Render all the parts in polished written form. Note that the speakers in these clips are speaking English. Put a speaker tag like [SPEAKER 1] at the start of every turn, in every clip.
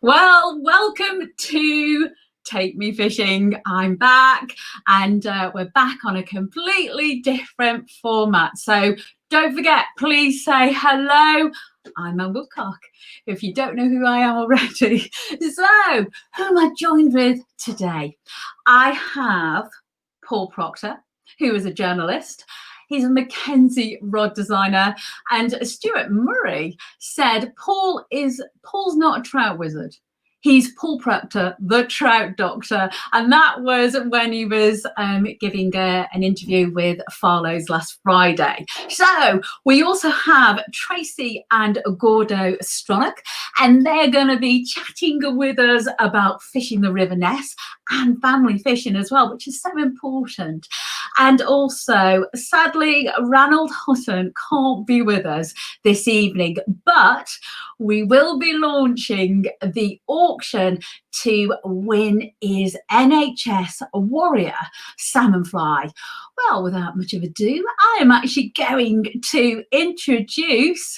[SPEAKER 1] Well, welcome to Take Me Fishing. I'm back, and we're back on a completely different format. So don't forget, please say hello. I'm Mum Woodcock, if you don't know who I am already. So, who am I joined with today? I have Paul Procter, who is a journalist. He's a Mackenzie rod designer, and Stuart Murray said Paul's not a trout wizard. He's Paul Procter, the trout doctor. And that was when he was giving an interview with Farlow's last Friday. So we also have Tracy and Gordo Stronach, and they're going to be chatting with us about fishing the River Ness and family fishing as well, which is so important. And also, sadly, Ranald Hutton can't be with us this evening, but we will be launching the auction to win his NHS Warrior salmon fly. Well, without much of ado, I am actually going to introduce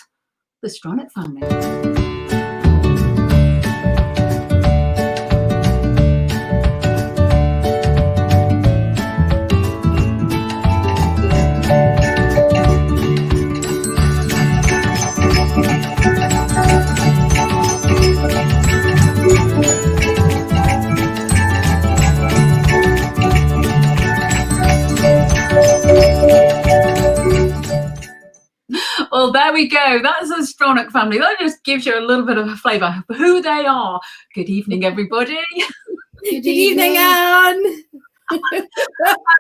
[SPEAKER 1] the Stronach family. Well, there we go. That's the Stronach family. That just gives you a little bit of a flavour of who they are. Good evening, everybody.
[SPEAKER 2] Good evening, Anne.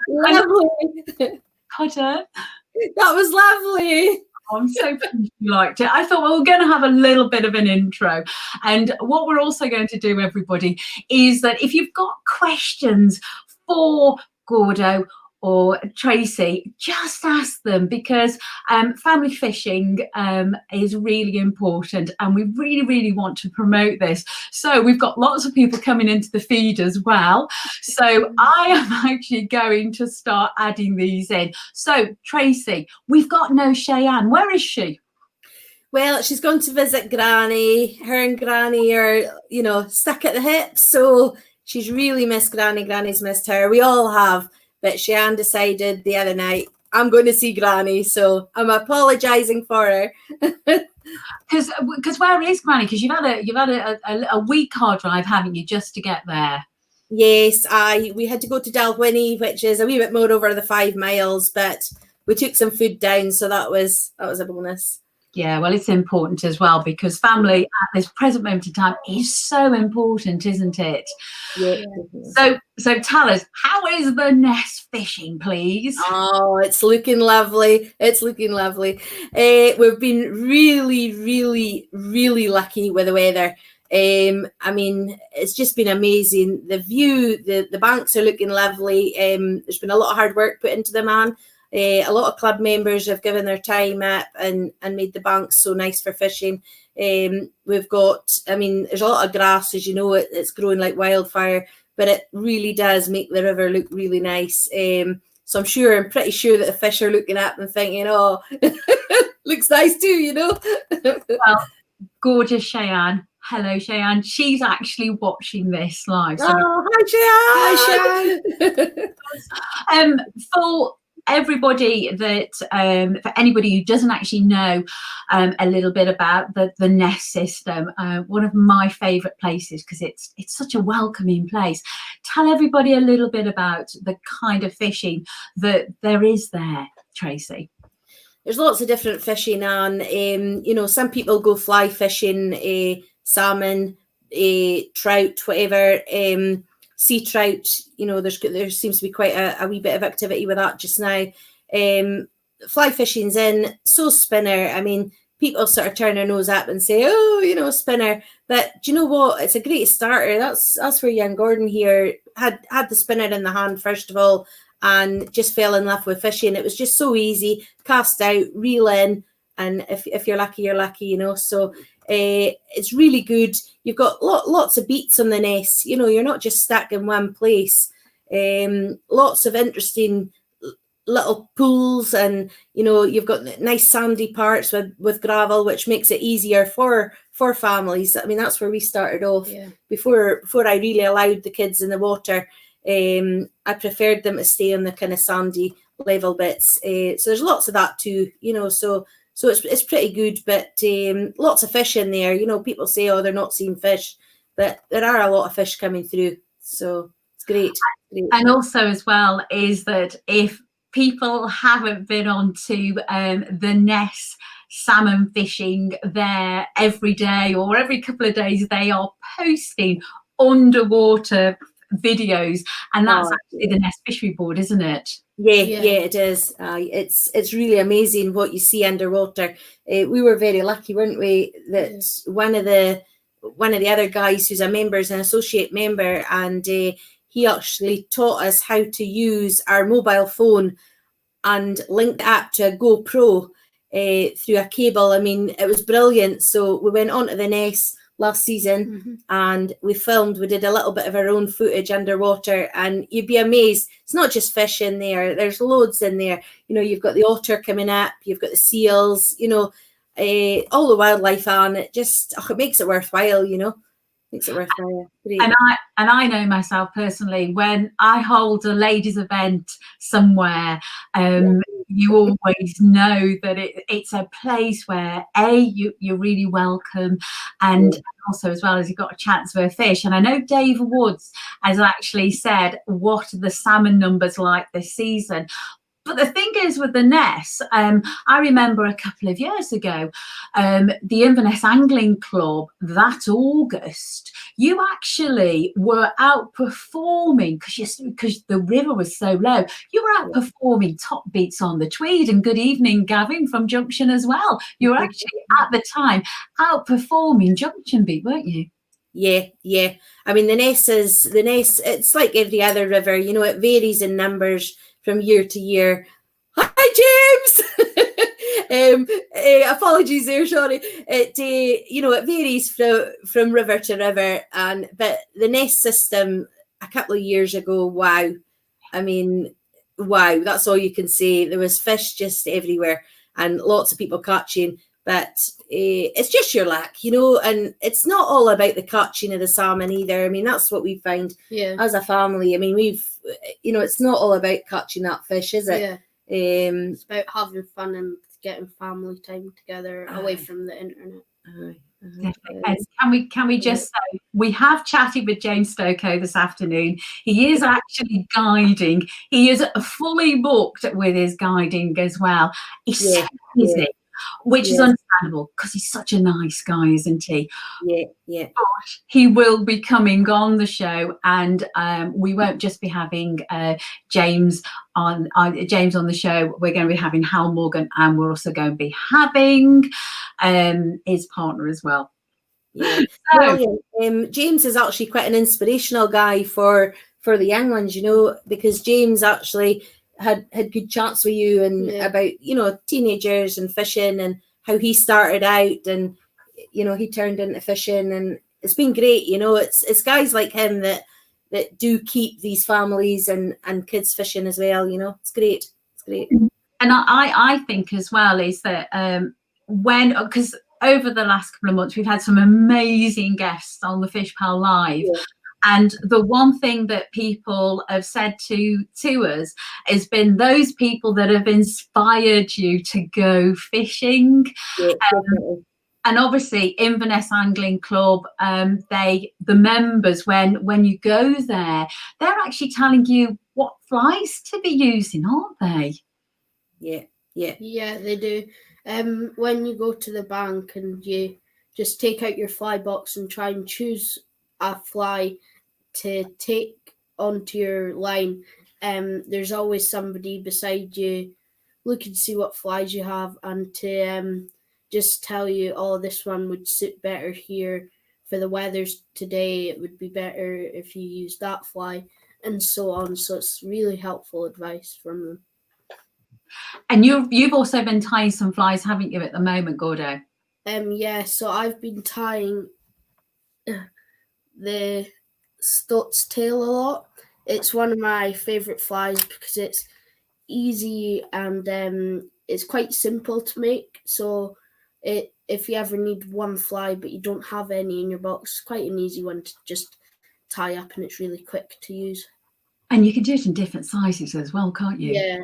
[SPEAKER 2] Lovely.
[SPEAKER 1] Pardon?
[SPEAKER 2] That was lovely.
[SPEAKER 1] Oh, I'm so pleased you liked it. I thought, well, we're going to have a little bit of an intro. And what we're also going to do, everybody, is that if you've got questions for Gordo or Tracy, just ask them, because family fishing is really important, and we really, really want to promote this. So we've got lots of people coming into the feed as well. So I am actually going to start adding these in. So Tracy, we've got no Cheyenne. Where is she?
[SPEAKER 2] Well, she's gone to visit Granny. Her and Granny are, stuck at the hip. So she's really missed Granny. Granny's missed her. We all have. But Cheyenne decided the other night, I'm going to see Granny, so I'm apologising for her.
[SPEAKER 1] Because where is Granny? Because you've had a week car drive, haven't you, just to get there?
[SPEAKER 2] Yes, we had to go to Dalwhinnie, which is a wee bit more over the 5 miles, but we took some food down, so that was a bonus.
[SPEAKER 1] Yeah, well, it's important as well, because family at this present moment in time is so important, isn't it?
[SPEAKER 2] Yeah.
[SPEAKER 1] So tell us, how is the Ness fishing, please?
[SPEAKER 2] Oh, it's looking lovely. It's looking lovely. We've been really, really, really lucky with the weather. It's just been amazing. The view, the banks are looking lovely. There's been a lot of hard work put into them, man. A lot of club members have given their time up and made the banks so nice for fishing. We've got, there's a lot of grass, as you know, it's growing like wildfire, but it really does make the river look really nice. So I'm pretty sure that the fish are looking up and thinking, oh, looks nice too,
[SPEAKER 1] Well, gorgeous Cheyenne. Hello, Cheyenne. She's actually watching this live. So
[SPEAKER 2] hi,
[SPEAKER 1] Cheyenne. For everybody that, for anybody who doesn't actually know a little bit about the Ness system, one of my favourite places, because it's such a welcoming place. Tell everybody a little bit about the kind of fishing that there is there, Tracy.
[SPEAKER 2] There's lots of different fishing on. Some people go fly fishing, salmon, trout, whatever. Sea trout, there seems to be quite a wee bit of activity with that just now. Fly fishing's in, so spinner. People sort of turn their nose up and say, oh, spinner. But do you know what? It's a great starter. That's where young Gordon here had the spinner in the hand, first of all, and just fell in love with fishing. It was just so easy. Cast out, reel in, and if you're lucky, you're lucky, So it's really good. You've got lots of beats on the Ness. You're not just stuck in one place. Lots of interesting little pools, and you've got nice sandy parts with gravel, which makes it easier for families. I mean, that's where we started off. Before I really allowed the kids in the water. I preferred them to stay on the kind of sandy level bits. So there's lots of that too, so it's pretty good, but lots of fish in there. People say, oh, they're not seeing fish, but there are a lot of fish coming through, so it's great.
[SPEAKER 1] And also as well is that if people haven't been onto the Ness salmon fishing there every day or every couple of days, they are posting underwater videos, and that's actually the Ness Fishery Board, isn't it?
[SPEAKER 2] Yeah, it is. It's really amazing what you see underwater. We were very lucky, weren't we, that one of the other guys who's a member is an associate member, and he actually taught us how to use our mobile phone and link the app to a GoPro through a cable. I mean, it was brilliant. So we went on to the Ness last season and we did a little bit of our own footage underwater, and you'd be amazed. It's not just fish in there, there's loads in there. You've got the otter coming up, you've got the seals, all the wildlife on it. Just it makes it worthwhile, makes it worthwhile. Great.
[SPEAKER 1] And I know myself personally, when I hold a ladies event somewhere, you always know that it's a place where you're really welcome, and also as well as you've got a chance for a fish. And I know Dave Woods has actually said what are the salmon numbers like this season. But the thing is with the Ness, I remember a couple of years ago, the Inverness Angling Club that August, you actually were outperforming because the river was so low. You were outperforming Top Beats on the Tweed, and good evening, Gavin from Junction as well. You were actually at the time outperforming Junction Beat, weren't you?
[SPEAKER 2] Yeah. I mean, the Ness, it's like every other river, it varies in numbers from year to year. Hi, James. Apologies there, sorry. It varies from river to river, but the Ness system a couple of years ago, wow. I mean, wow, that's all you can say. There was fish just everywhere and lots of people catching. But it's just your luck, and it's not all about the catching of the salmon either. I mean, that's what we find as a family. I mean, it's not all about catching that fish, is it?
[SPEAKER 3] Yeah. It's about having fun and getting family time together away from the internet.
[SPEAKER 1] Can we just say we have chatted with James Stokoe this afternoon. He is actually guiding. He is fully booked with his guiding as well. He's so busy. Which is understandable because he's such a nice guy, isn't he?
[SPEAKER 2] Yeah.
[SPEAKER 1] But he will be coming on the show, and we won't just be having James on the show. We're going to be having Hal Morgan, and we're also going to be having his partner as well.
[SPEAKER 2] Yeah. James is actually quite an inspirational guy for the young ones, because James actually had good chats with you and about teenagers and fishing and how he started out, and he turned into fishing, and it's been great. It's guys like him that do keep these families and kids fishing as well. It's great.
[SPEAKER 1] And I think as well is that because over the last couple of months we've had some amazing guests on the Fish Pal Live. And the one thing that people have said to us has been those people that have inspired you to go fishing. And obviously Inverness Angling Club, the members, when you go there, they're actually telling you what flies to be using, aren't they?
[SPEAKER 3] Yeah, they do. When you go to the bank and you just take out your fly box and try and choose a fly to take onto your line, there's always somebody beside you looking to see what flies you have and to just tell you, oh, this one would suit better here for the weathers today. It would be better if you use that fly, and so on. So it's really helpful advice from them.
[SPEAKER 1] And you've also been tying some flies, haven't you, at the moment, Gordo?
[SPEAKER 3] So I've been tying the Stut's tail a lot. It's one of my favourite flies because easy, and it's quite simple to make. So if you ever need one fly but you don't have any in your box, it's quite an easy one to just tie up, and it's really quick to use.
[SPEAKER 1] And you can do it in different sizes as well, can't you?
[SPEAKER 3] Yeah.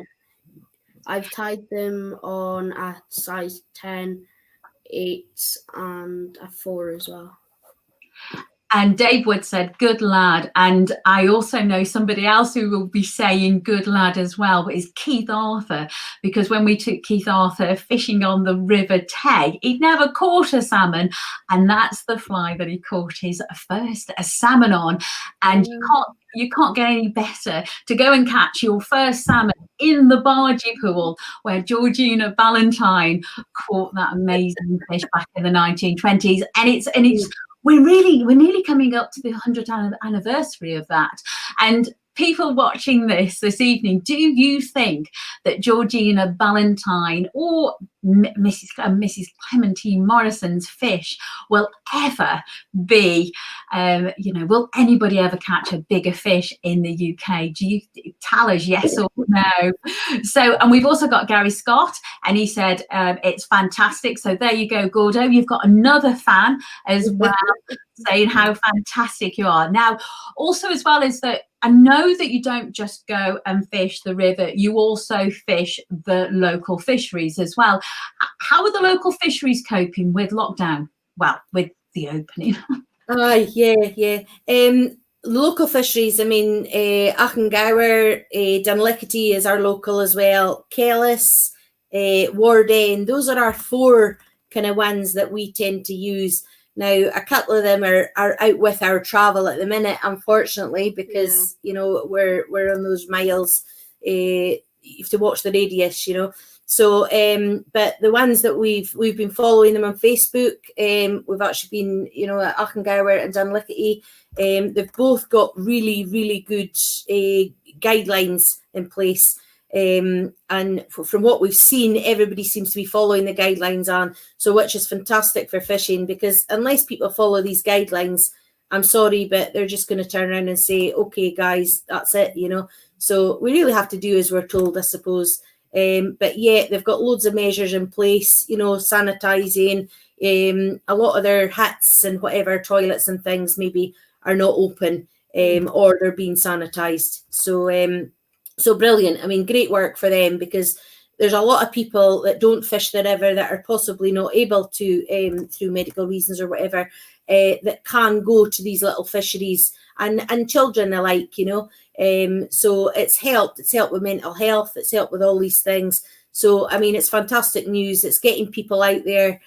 [SPEAKER 3] I've tied them on a size 10, 8, and a 4 as well.
[SPEAKER 1] And Dave Wood said, good lad. And I also know somebody else who will be saying good lad as well, but is Keith Arthur, because when we took Keith Arthur fishing on the River Tay, he'd never caught a salmon. And that's the fly that he caught his first salmon on. And you can't get any better to go and catch your first salmon in the bargee pool where Georgina Ballantyne caught that amazing fish back in the 1920s. And it's we're nearly coming up to the 100th anniversary of that. And people watching this evening, do you think that Georgina Ballantyne or Mrs. Clementine Morrison's fish will ever be, will anybody ever catch a bigger fish in the UK? Do you tell us yes or no? So, and we've also got Gary Scott, and he said it's fantastic. So there you go, Gordo. You've got another fan as well saying how fantastic you are. Now, also as well is that I know that you don't just go and fish the river, you also fish the local fisheries as well. How are the local fisheries coping with lockdown? Well, with the opening.
[SPEAKER 2] Local fisheries, I mean, Achengower, Dunlickety is our local as well, Kellis, Warden, those are our 4 kind of ones that we tend to use. Now, a couple of them are out with our travel at the minute, unfortunately, because, we're on those miles. You have to watch the radius, So, but the ones that we've been following them on Facebook, we've actually been, at Achengower and Dunlickety. They've both got really, really good guidelines in place. And from what we've seen, everybody seems to be following the guidelines on, so which is fantastic for fishing, because unless people follow these guidelines, I'm sorry, but they're just going to turn around and say, okay, guys, that's it, So we really have to do as we're told, I suppose. But yeah, they've got loads of measures in place, sanitising. A lot of their huts and whatever, toilets and things maybe are not open, or they're being sanitised. So brilliant. I mean, great work for them, because there's a lot of people that don't fish the river that are possibly not able to, through medical reasons or whatever, that can go to these little fisheries, and children alike, So it's helped with mental health. It's helped with all these things. So, I mean, it's fantastic news. It's getting people out there.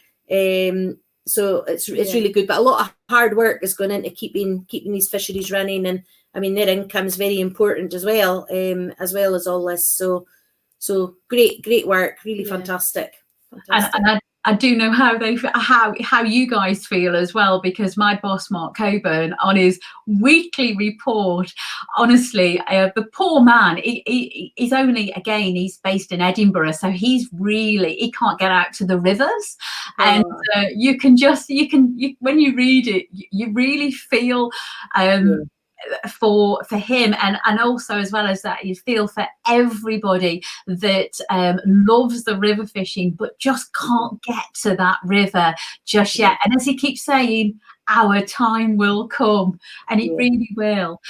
[SPEAKER 2] So it's really good. But a lot of hard work is going into keeping these fisheries running. And I mean, their income is very important as well as all this. So great work, really fantastic.
[SPEAKER 1] And I do know how you guys feel as well, because my boss Mark Coburn, on his weekly report, honestly, the poor man, he's only, again, he's based in Edinburgh, so he can't get out to the rivers, and you can when you read it, you really feel for him, and also as well as that, you feel for everybody that loves the river fishing but just can't get to that river just yet. And as he keeps saying, our time will come, and it really will.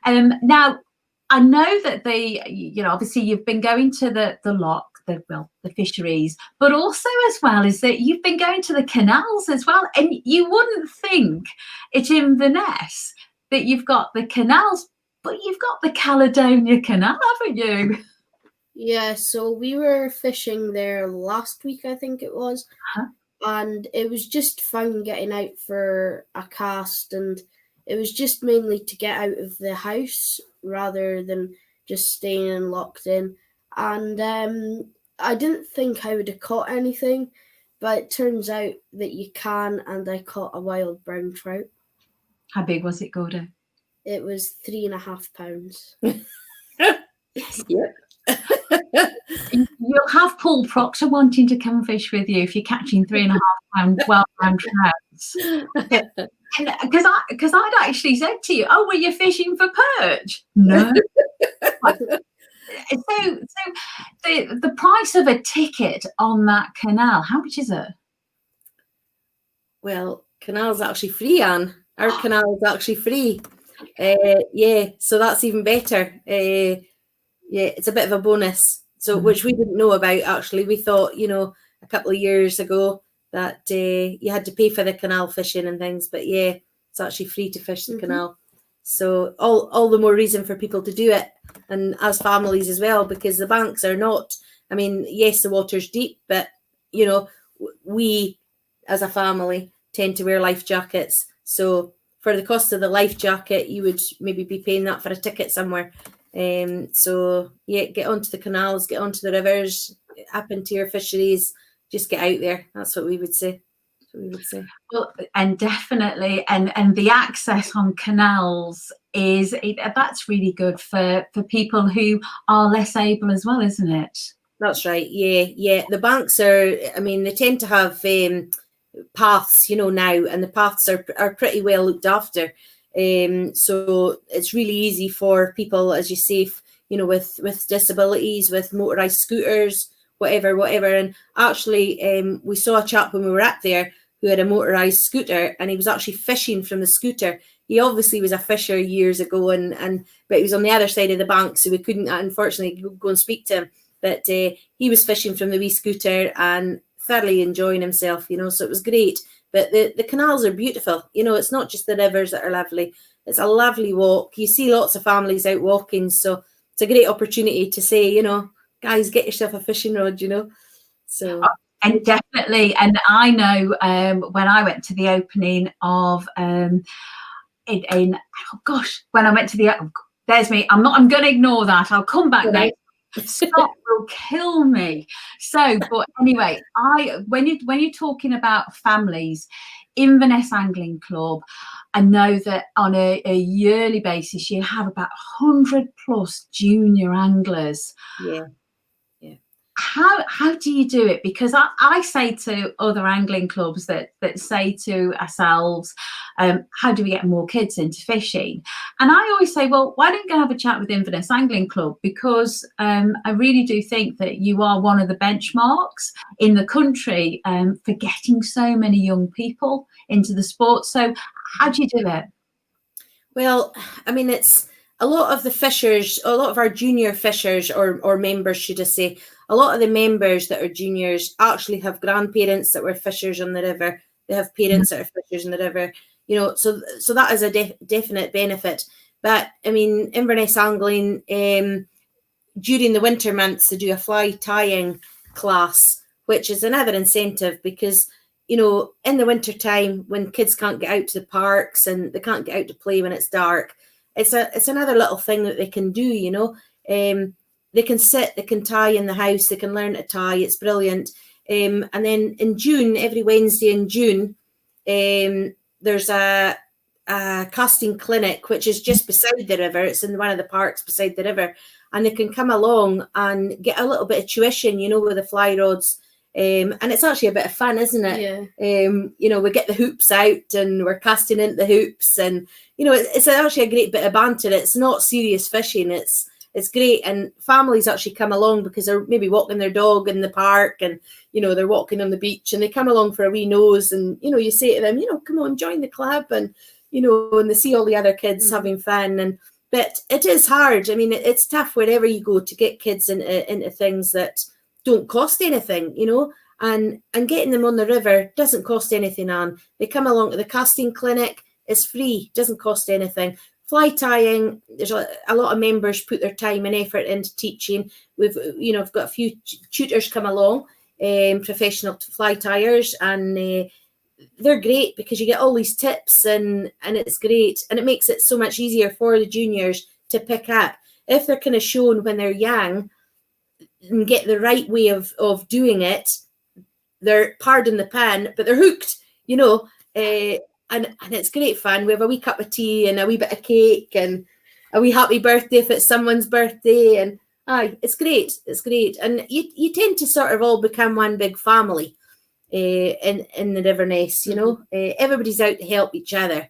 [SPEAKER 1] Now, I know that obviously you've been going to the loch, the fisheries, but also as well is that you've been going to the canals as well, and you wouldn't think it in Inverness that you've got the canals, but you've got the Caledonia Canal, haven't you?
[SPEAKER 3] Yeah, so we were fishing there last week, I think it was, and it was just fun getting out for a cast, and it was just mainly to get out of the house rather than just staying locked in. And I didn't think I would have caught anything, but it turns out that you can, and I caught a wild brown trout.
[SPEAKER 1] How big was it, Gordo?
[SPEAKER 3] It was 3.5 pounds.
[SPEAKER 2] Yeah.
[SPEAKER 1] You'll have Paul Procter wanting to come fish with you if you're catching 3.5 pound wild brown trouts. Because I'd actually said to you, oh, well, you're fishing for perch. No. So the price of a ticket on that canal, how much is it?
[SPEAKER 2] Well, canal's actually free, Anne. Our canal is actually free. So that's even better. It's a bit of a bonus. So which we didn't know about, actually. We thought, a couple of years ago that you had to pay for the canal fishing and things, but it's actually free to fish the canal. So all the more reason for people to do it, and as families as well, because the banks are not, I mean, yes, the water's deep, but we as a family tend to wear life jackets. So for the cost of the life jacket, you would maybe be paying that for a ticket somewhere. So get onto the canals, get onto the rivers, up into your fisheries, just get out there. That's what we would say.
[SPEAKER 1] Well, and definitely, and the access on canals that's really good for people who are less able as well, isn't it?
[SPEAKER 2] That's right. Yeah. The banks are, I mean, they tend to have paths, now, and the paths are pretty well looked after. So it's really easy for people, as you say, with disabilities, with motorised scooters, whatever. And actually, we saw a chap when we were up there who had a motorised scooter, and he was actually fishing from the scooter. He obviously was a fisher years ago, but he was on the other side of the bank, so we couldn't, unfortunately, go and speak to him. But he was fishing from the wee scooter and thoroughly enjoying himself, so it was great. But the canals are beautiful. It's not just the rivers that are lovely. It's a lovely walk. You see lots of families out walking, so it's a great opportunity to say, guys, get yourself a fishing rod, So.
[SPEAKER 1] And definitely, and I know when I went to the opening of when I went to there's me. I'm going to ignore that. I'll come back now. Scott will kill me. So, but anyway, when you're talking about families, Inverness Angling Club, I know that on a yearly basis you have about 100 plus junior anglers.
[SPEAKER 2] Yeah.
[SPEAKER 1] How do you do it? Because I say to other angling clubs that say to ourselves, how do we get more kids into fishing? And I always say, well, why don't you go have a chat with Inverness Angling Club? Because I really do think that you are one of the benchmarks in the country for getting so many young people into the sport. So how do you do it?
[SPEAKER 2] Well, I mean, it's a lot of the fishers, a lot of our junior fishers or members, should I say, a lot of the members that are juniors actually have grandparents that were fishers on the river. They have parents that are fishers on the river, so that is a definite benefit. But I mean, Inverness Angling, during the winter months, they do a fly tying class, which is another incentive because, in the winter time when kids can't get out to the parks and they can't get out to play when it's dark, it's another little thing that they can do, they can sit, they can tie in the house, they can learn to tie. It's brilliant. And then in June, every Wednesday in June, there's a casting clinic, which is just beside the river. It's in one of the parks beside the river. And they can come along and get a little bit of tuition, with the fly rods. And it's actually a bit of fun, isn't it?
[SPEAKER 3] Yeah.
[SPEAKER 2] We get the hoops out and we're casting into the hoops, and it's actually a great bit of banter. It's not serious fishing. It's great, and families actually come along because they're maybe walking their dog in the park, and they're walking on the beach, and they come along for a wee nose, and you say to them, come on, join the club, and and they see all the other kids having fun, but it is hard. I mean, it's tough wherever you go to get kids into things that don't cost anything, and getting them on the river doesn't cost anything. They come along to the casting clinic, it's free, doesn't cost anything. Fly tying, there's a lot of members put their time and effort into teaching. We've got a few tutors come along, professional fly tyers, and they're great because you get all these tips and it's great, and it makes it so much easier for the juniors to pick up if they're kind of shown when they're young and get the right way of doing it. They're, pardon the pun, but they're hooked, and it's great fun. We have a wee cup of tea and a wee bit of cake and a wee happy birthday if it's someone's birthday, and it's great. And you tend to sort of all become one big family in the Inverness. Everybody's out to help each other,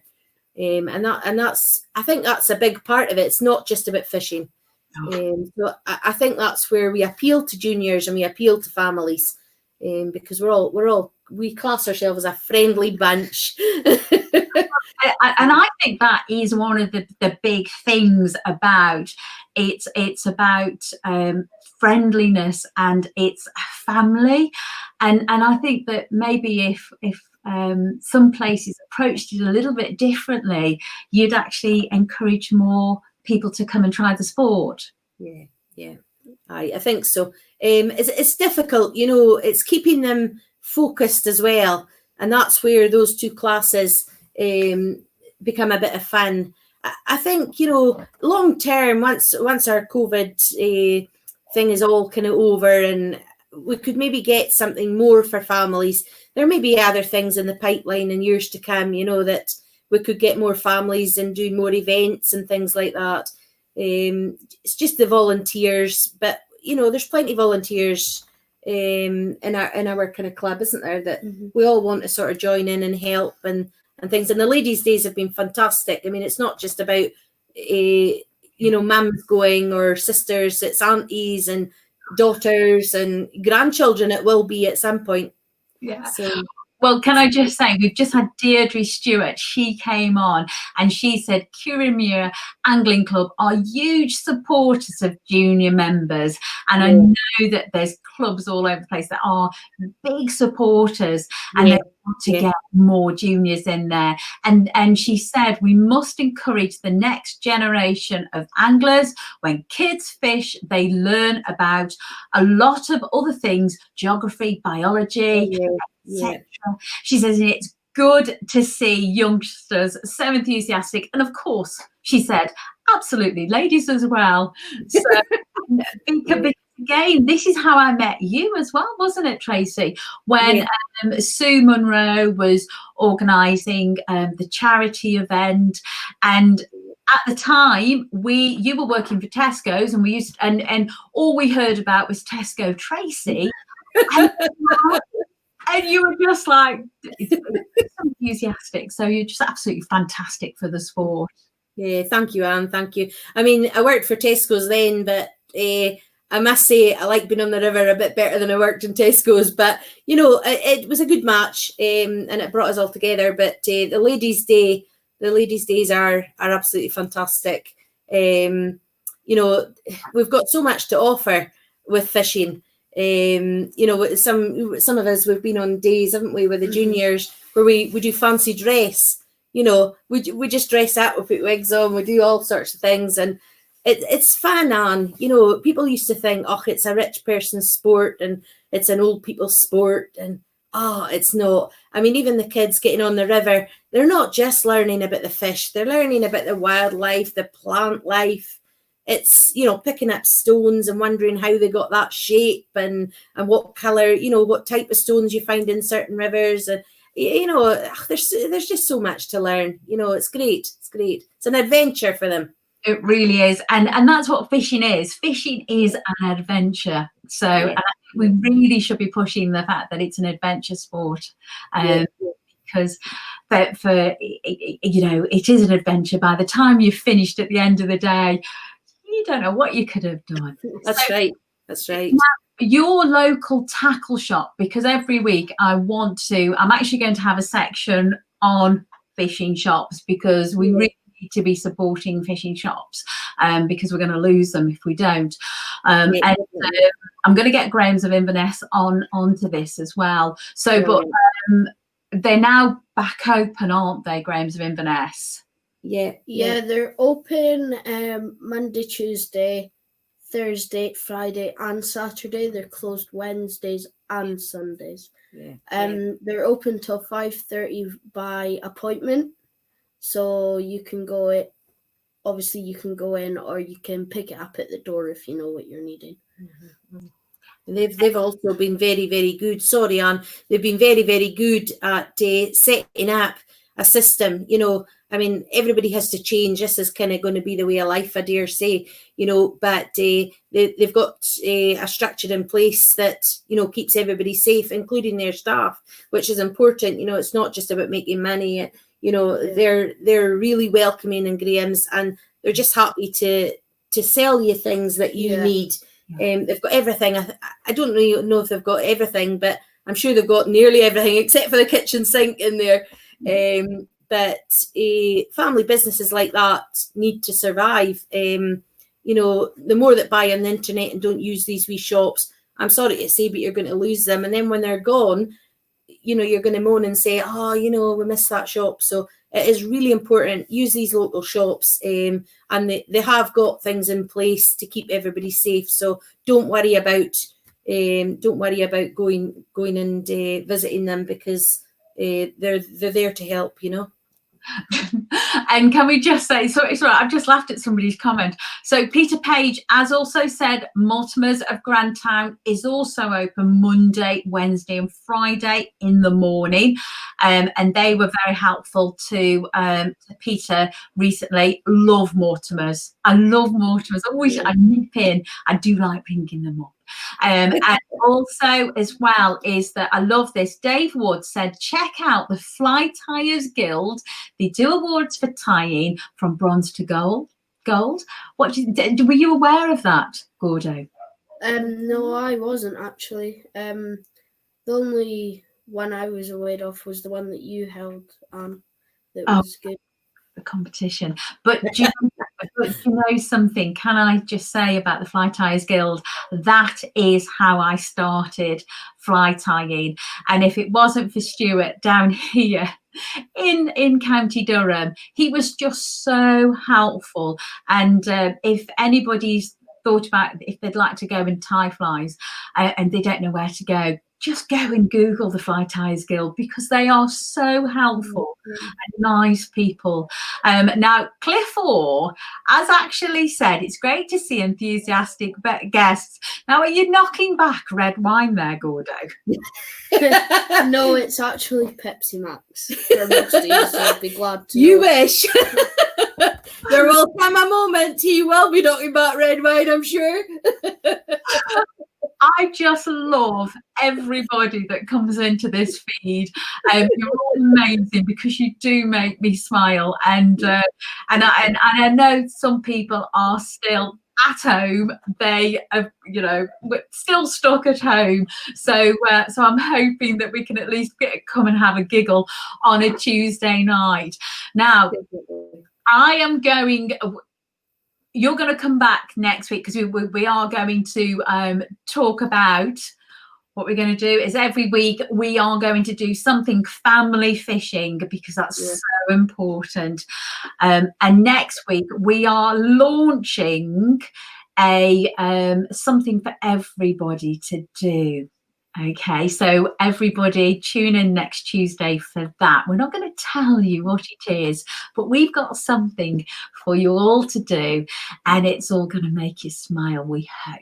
[SPEAKER 2] and that's, I think that's a big part of it. It's not just about fishing. So I think that's where we appeal to juniors and we appeal to families, because we class ourselves as a friendly bunch.
[SPEAKER 1] And I think that is one of the big things about it. It's about friendliness, and it's family, and I think that maybe if some places approached it a little bit differently, you'd actually encourage more people to come and try the sport.
[SPEAKER 2] Yeah, I think so. It's difficult, you know. It's keeping them focused as well, and that's where those two classes become a bit of fun. I think, you know, long term, once our COVID thing is all kind of over, and we could maybe get something more for families. There may be other things in the pipeline in years to come, you know, that we could get more families and do more events and things like that. It's just the volunteers, but you know, there's plenty of volunteers in our kind of club, isn't there, that we all want to sort of join in and help and things. And the ladies' days have been fantastic. I mean, it's not just about you know, mums going or sisters, it's aunties and daughters and grandchildren. It will be at some point.
[SPEAKER 1] Yeah.
[SPEAKER 2] So,
[SPEAKER 1] well, can I just say, we've just had Deirdre Stewart. She came on and she said Kirriemuir Angling Club are huge supporters of junior members. And I know that there's clubs all over the place that are big supporters, and they want to get more juniors in there. And she said we must encourage the next generation of anglers. When kids fish, they learn about a lot of other things, geography, biology, etc. She says it's good to see youngsters so enthusiastic, and of course, she said, absolutely, ladies as well. So because again, this is how I met you as well, wasn't it, Tracy? When Sue Munro was organising the charity event, and at the time you were working for Tesco's, and we used and all we heard about was Tesco Tracy. And you were just like so enthusiastic. So you're just absolutely fantastic for the sport.
[SPEAKER 2] Yeah, thank you, Anne. Thank you. I mean, I worked for Tesco's then, but I must say I like being on the river a bit better than I worked in Tesco's. But, you know, it was a good match, and it brought us all together. But the ladies' days are absolutely fantastic. You know, we've got so much to offer with fishing. You know, some of us, we've been on days, haven't we, with the juniors, where we do fancy dress. You know, we just dress up, we put wigs on, we do all sorts of things, and it's fun. And you know, people used to think, oh, it's a rich person's sport and it's an old people's sport, and it's not. I mean, even the kids getting on the river, they're not just learning about the fish, they're learning about the wildlife, the plant life. It's, you know, picking up stones and wondering how they got that shape and what colour, you know, what type of stones you find in certain rivers. And, you know, there's just so much to learn. You know, it's great. It's great. It's an adventure for them.
[SPEAKER 1] It really is. And that's what fishing is. Fishing is an adventure. So and I think we really should be pushing the fact that it's an adventure sport. Because for you know, it is an adventure. By the time you've finished at the end of the day, you don't know what you could have done.
[SPEAKER 2] That's right. Now,
[SPEAKER 1] your local tackle shop, because every week I'm actually going to have a section on fishing shops, because we really need to be supporting fishing shops, because we're going to lose them if we don't. And I'm going to get Graham's of Inverness onto this as well. So, but they're now back open, aren't they, Graham's of Inverness?
[SPEAKER 3] Yeah, they're open Monday, Tuesday, Thursday, Friday, and Saturday. They're closed Wednesdays and Sundays. They're open till 5:30 by appointment, so you can go. Obviously, you can go in, or you can pick it up at the door if you know what you're needing.
[SPEAKER 2] And they've also been very, very good. Sorry, Anne. They've been very, very good at setting up a system. You know, I mean, everybody has to change. This is kind of going to be the way of life, I dare say. You know, but they've got a structure in place that, you know, keeps everybody safe, including their staff, which is important. You know, it's not just about making money. You know, they're really welcoming in Graham's, and they're just happy to to sell you things that you need. They've got everything. I don't really know if they've got everything, but I'm sure they've got nearly everything except for the kitchen sink in there. But family businesses like that need to survive. You know, the more that buy on the internet and don't use these wee shops, I'm sorry to say, but you're going to lose them. And then when they're gone, you know, you're going to moan and say, oh, you know, we missed that shop. So it is really important. Use these local shops, and they have got things in place to keep everybody safe. So don't worry about going and visiting them, because they're there to help, you know.
[SPEAKER 1] And can we just say, sorry, I've just laughed at somebody's comment. So Peter Page has also said Mortimer's of Grandtown is also open Monday, Wednesday and Friday in the morning, and they were very helpful to Peter recently. Love Mortimer's. I love Mortimer's. Always I nip in. I do like ringing them up. And also as well is that I love this. Dave Wood said, check out the Fly Tyers Guild. They do awards for tying from bronze to gold. Were you aware of that, Gordo?
[SPEAKER 3] No, I wasn't actually. The only one I was aware of was the one that you held. That was good.
[SPEAKER 1] The competition. But do you know something? Can I just say about the Fly Tyers Guild? That is how I started fly tying. And if it wasn't for Stuart down here in County Durham, he was just so helpful. And if anybody's thought about if they'd like to go and tie flies and they don't know where to go, just go and Google the Fly Tyers Guild, because they are so helpful and nice people. Now, Cliff Orr has actually said it's great to see enthusiastic guests. Now, are you knocking back red wine there, Gordo?
[SPEAKER 3] No, it's actually Pepsi Max. For most of you, so I'd be glad to.
[SPEAKER 2] You wish. There will come a moment he will be knocking back red wine, I'm sure.
[SPEAKER 1] I just love everybody that comes into this feed. You're all amazing, because you do make me smile. And I know some people are still at home. They are, you know, still stuck at home. So I'm hoping that we can at least come and have a giggle on a Tuesday night. Now, you're going to come back next week, because we are going to talk about what we're going to do is every week we are going to do something family fishing, because that's so important. And next week we are launching something for everybody to do. Okay, so everybody tune in next Tuesday for that. We're not going to tell you what it is, but we've got something for you all to do, and it's all going to make you smile, we hope.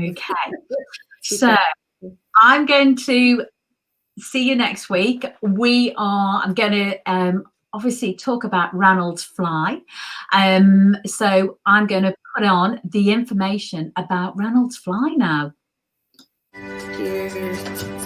[SPEAKER 1] Okay, so I'm going to see you next week. I'm going to obviously talk about Ranald's fly. So I'm going to put on the information about Ranald's fly now.
[SPEAKER 2] Cheers.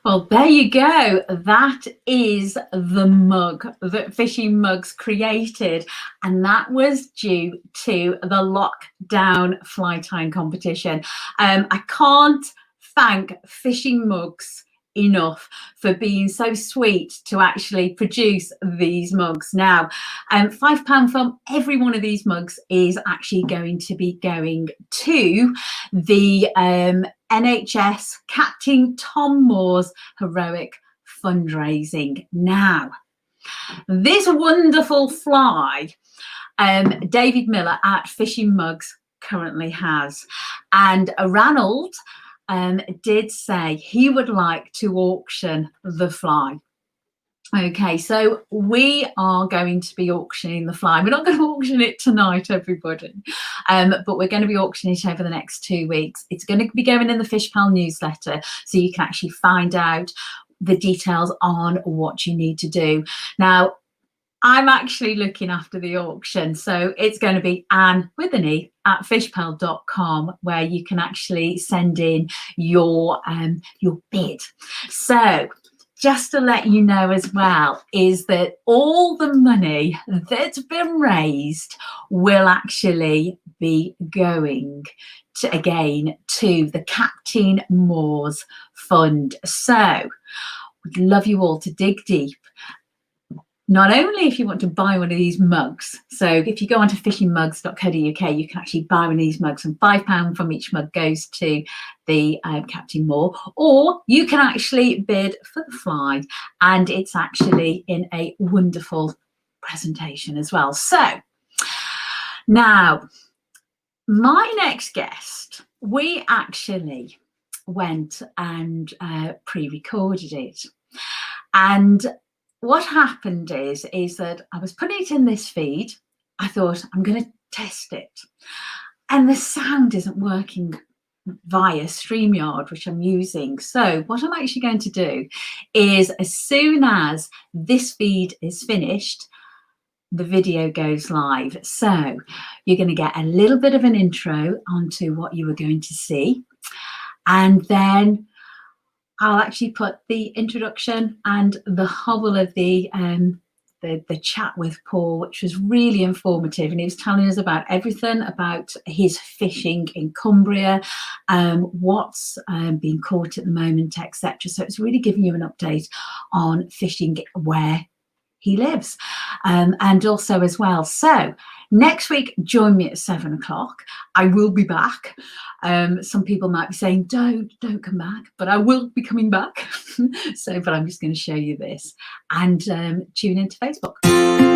[SPEAKER 1] Well, there you go. That is the mug that Fishing Mugs created, and that was due to the lockdown fly tying competition. I can't thank Fishing Mugs enough for being so sweet to actually produce these mugs. Now, £5 from every one of these mugs is actually going to be going to the NHS Captain Tom Moore's heroic fundraising. Now, this wonderful fly, David Miller at Fishing Mugs currently has, and Ranald did say he would like to auction the fly. Okay, so we are going to be auctioning the fly. We're not going to auction it tonight, everybody, but we're going to be auctioning it over the next 2 weeks. It's going to be going in the Fish Pal newsletter, so you can actually find out the details on what you need to do. Now, I'm actually looking after the auction, so it's going to be Anne with an E at fishpal.com, where you can actually send in your bid. So just to let you know as well, is that all the money that's been raised will actually be going to, again, to the Captain Moore's Fund. So we'd love you all to dig deep. Not only if you want to buy one of these mugs, so if you go onto fishingmugs.co.uk, you can actually buy one of these mugs, and £5 from each mug goes to the Captain Moore, or you can actually bid for the fly, and it's actually in a wonderful presentation as well. So now, my next guest, we actually went and pre-recorded it, and what happened is that I was putting it in this feed. I thought, I'm going to test it. And the sound isn't working via StreamYard, which I'm using. So what I'm actually going to do is, as soon as this feed is finished, the video goes live. So you're going to get a little bit of an intro onto what you were going to see. And then I'll actually put the introduction and the whole of the chat with Paul, which was really informative, and he was telling us about everything about his fishing in Cumbria, what's being caught at the moment, etc. So it's really giving you an update on fishing where he lives, and also as well. So next week, join me at 7 o'clock. I will be back. Some people might be saying, don't come back, but I will be coming back. But I'm just going to show you this, and tune into Facebook.